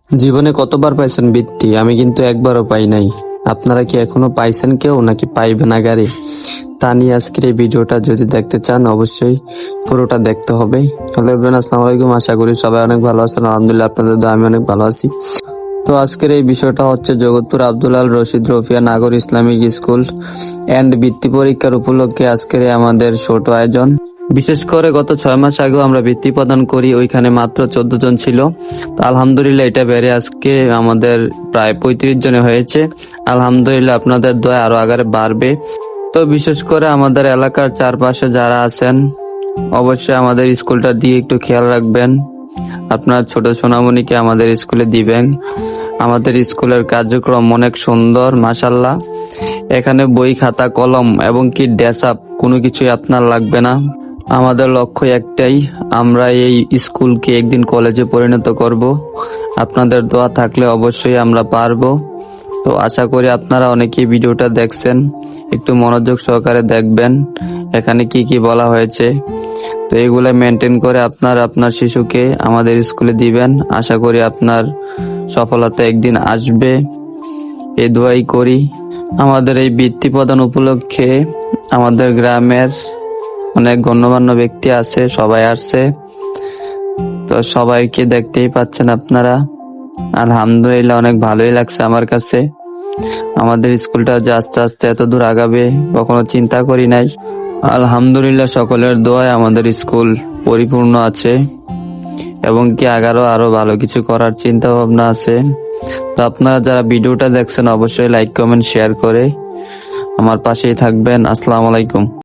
জীবনে কতবার পাইছেন বৃত্তি? আমি কিন্তু একবারও পাই নাই। আপনারা কি এখনো পাইছেন কেউ, নাকি পাইবেন আগারে? তা নিয়ে আজকের এই ভিডিওটা যদি দেখতে চান অবশ্যই পুরোটা দেখতে হবে। হ্যালো এভরিওয়ান, আসসালামু আলাইকুম। আশা করি সবাই অনেক ভালো আছেন। আলহামদুলিল্লাহ, আপনাদের দোয়ায় আমি অনেক ভালো আছি। তো আজকের এই বিষয়টা হচ্ছে জগৎপুর আব্দুল আল রশিদ রফিয়া নাগর ইসলামিক স্কুল এন্ড বৃত্তি পরীক্ষার উপলক্ষে আজকের এই আমাদের ছোট আয়োজন। বিশেষ করে গত 6 মাস আগেও আমরা বৃত্তি প্রদান করি, ওইখানে মাত্র 14 জন ছিল। তো আলহামদুলিল্লাহ এটা বেড়ে আজকে আমাদের প্রায় 35 জনে হয়েছে। আলহামদুলিল্লাহ আপনাদের দোয়া আরো আগারে বাড়বে। তো বিশেষ করে আমাদের এলাকার চারপাশে যারা আছেন অবশ্যই আমাদের স্কুলটা দিয়ে একটু খেয়াল রাখবেন। আপনার ছোট সোনামণিকে আমাদের স্কুলে দিবেন। আমাদের স্কুলের কার্যক্রম অনেক সুন্দর, মাশাল্লাহ। এখানে বই, খাতা, কলম এবং কি ড্রেস আপ কোনো কিছুই আপনার লাগবে না। আমাদের লক্ষ্য একটাই, আমরা এই স্কুলকে একদিন কলেজে পরিণত করব। আপনাদের দোয়া থাকলে অবশ্যই আমরা পারবো। তো আশা করি আপনারা অনেকেই ভিডিওটা দেখছেন, একটু মনোযোগ সহকারে দেখবেন এখানে কি কি বলা হয়েছে। তো এগুলা মেনটেন করে আপনার শিশুকে আমাদের স্কুলে দিবেন। আশা করি আপনার সফলতা একদিন আসবে, এই দোয়াই করি। আমাদের এই বৃত্তি প্রদান উপলক্ষে আমাদের গ্রামের অনেক গণ্যমান্য ব্যক্তি আছে, সবাই আসছে। তো সবাইকে দেখতেই পাচ্ছেন আপনারা। আলহামদুলিল্লাহ অনেক ভালোই লাগছে আমার কাছে। আমাদের স্কুলটা যে আস্তে আস্তে এত দূর আগাবে কখনো চিন্তা করি নাই। আলহামদুলিল্লাহ সকলের দোয়ায় আমাদের স্কুল পরিপূর্ণ আছে এবং কি আরো ভালো কিছু করার চিন্তা ভাবনা আছে। তো আপনারা যারা ভিডিওটা দেখছেন অবশ্যই লাইক, কমেন্ট, শেয়ার করে আমার পাশেই থাকবেন। আসসালামু আলাইকুম।